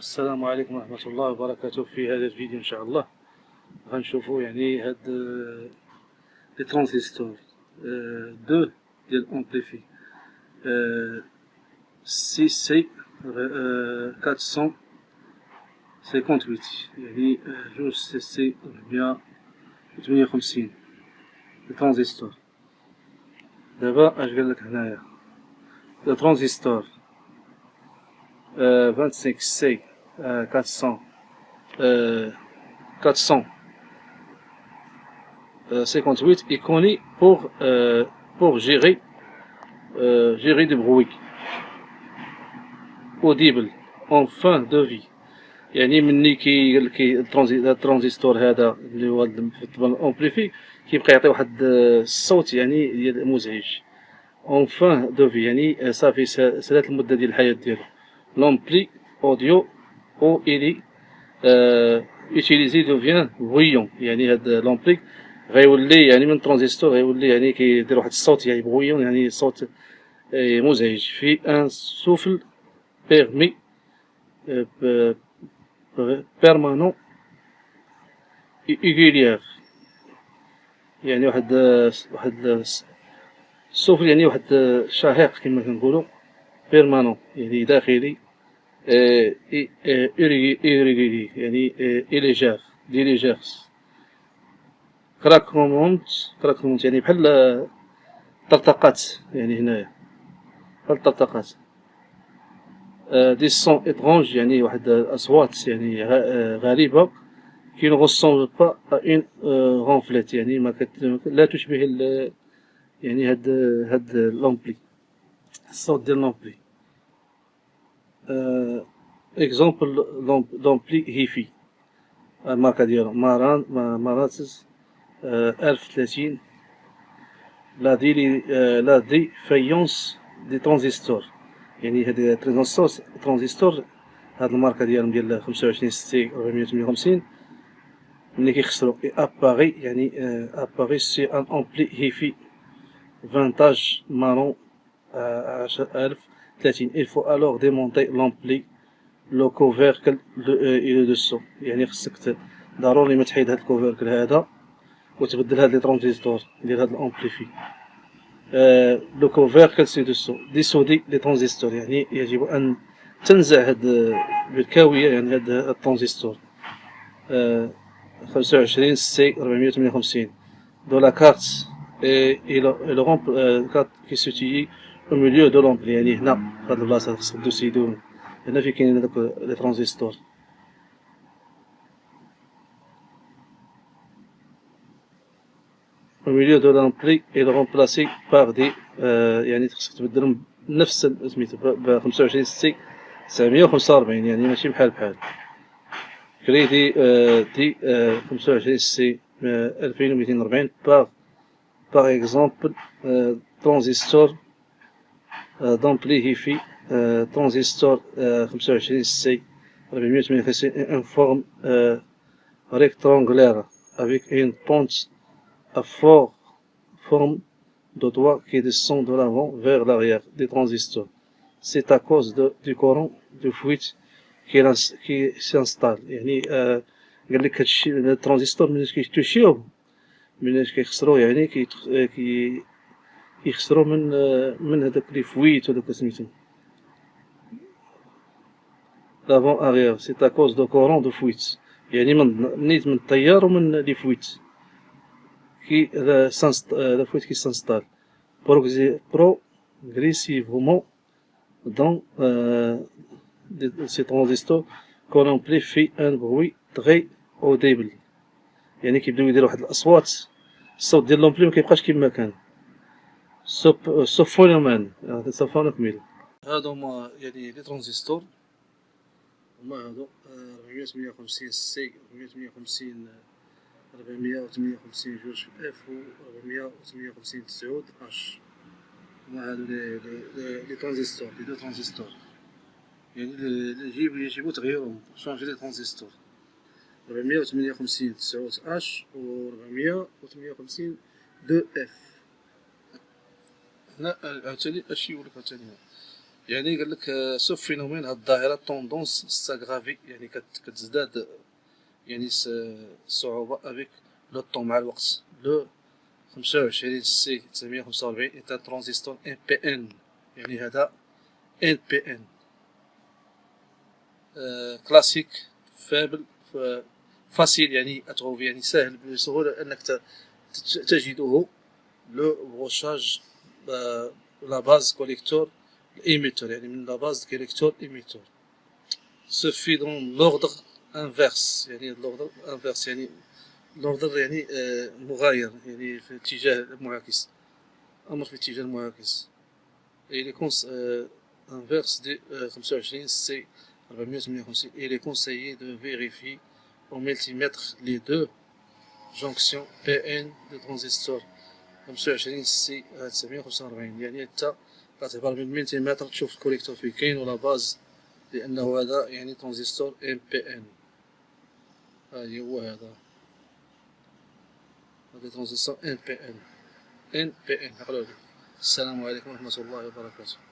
السلام عليكم ورحمة الله وبركاته. في هذا الفيديو إن شاء الله غنشوفو يعني هاد لي ترانزستور دو ديال أمبليفي سي سي 458 يعني جوج سي سي 458 لي ترانزستور. دابا اش قالك هنايا لو ترانزستور 25 سي 400 458 est connu pour gérer du bruit audible en fin de vie. يعني مني كي الترانزستور هذا اللي هو الامبليفي كيبقى يعطي واحد الصوت يعني ديال مزعج en fin de vie يعني صافي سالات المدة ديال الحياة ديالو. L'ampli audio ou il est utilisé devient bruyant يعني هاد لامبلي غيولي يعني من الترانزستور غيولي يعني كيدير واحد الصوت يعني برويون يعني صوت مزعج في ان سوفل بيرمي بيرمانون ايغوليير يعني واحد السوفل يعني واحد شهيق كما كنقولوا بيرمانون يعني داخلي إيريغولي يعني إليجير ديليجيرس كراكمونت يعني بحال طرطقات يعني هنايا بحال الطرطقات. دي سون إترونج يعني واحد الأصوات يعني غريبة كي نو غوسومبل با أون غونفليت يعني لا تشبه يعني هاد لامبلي الصوت ديال لامبلي. اكزومبل لامبلي هيفي الماركة ديالو ماراتز 1030 لا دي فايونس دي ترانزستور يعني هاد ترانزستور هاد الماركة ديالهم ديال 25 سي 458 ملي كيخسرو اباغي يعني اباغي سي ان امبلي هيفي فانتاج مارون 1030. Il faut alors démonter l'ampli لو كوفيركل الى دوسو يعني خصك ضروري ما تحيد هاد الكوفيركل هذا وتبدل هاد لي ترانزستور ديال هاد الامبليفي. لو كوفيركل سي دوسو ديسودي لي ترانزستور يعني يجب ان تنزع هاد بالكاوية يعني هاد الترانزستور 25 سي 458 دو لا كارت et le carte qui se tient au milieu de l'ampli يعني هنا في هاد البلاصة خصك دوسيدو هنا فين كاينين هادوك لي ترانزستور. au milieu de l'ampli et le remplacer par des يعني خصك تبدلهم بنفس سميتو ب 25 سي 945 يعني ماشي بحال كريدي دي 25 سي 2240 par exemple transistor d'ampli HiFi transistor 25 سي 458 en forme rectangulaire avec une pente à forme de doigt qui descend de l'avant vers l'arrière des transistors. C'est à cause du courant de fuite qui s'installe. يعني قال لك هادشي الترانزستور ملي كيتوشيو ملي كيخسرو يعني كيخسرو من هذاك لي فويت وداك سميتو لافون اريير. سي à cause de courant de fuite يعني نيت من التيار ومن لي فويت qui la fuite qui s'installe progressivement dans ces transistors qu'on amplifie un bruit très audible يعني كيبداو يديروا واحد الاصوات الصوت ديال لومبلي ما كيبقاش كما كان سوفونومان صافا نكمل. هادو هما يعني لي ترانزستور هما هادو 458 سي 458 458 جوج اف و 458 9 اش هما هادو لي ترانزستور لي دو ترانزستور يعني يجب تغييرهم شونجي لي ترانزستور 458 9 اش و 458 2 اف. هنا عاوتاني اش يقولك عاوتاني يعني قال لك سو فينومين، هاد الظاهرة طوندونس ساغرافي، يعني كتزداد يعني الصعوبة افيك لو طون مع الوقت. لو 25 سي 945 est un transistor NPN، يعني هذا NPN كلاسيك فابل فاسيل، يعني اتروفي، يعني سهل بسهولة انك تجده. لو بروشاج لا باز كوليكتور émetteur، يعني من لا باز كوليكتور émetteur se fait dans l'ordre inverse، يعني l'ordre inverse يعني l'ordre يعني مغاير، يعني في اتجاه معاكس، أمر في اتجاه معاكس. et les inverse de 25 C 458. Il est conseillé de vérifier au multimètre les deux jonctions PN de transistor 25 C 945. يعني انت تعتبر بالملتيمتر تشوف الكوليكتور فين كاين ولا باز، لانه هذا يعني ترانزستور MPN. هاي هو هذا ترانزستور NPN. عقلوا لي. السلام عليكم ورحمة الله وبركاته.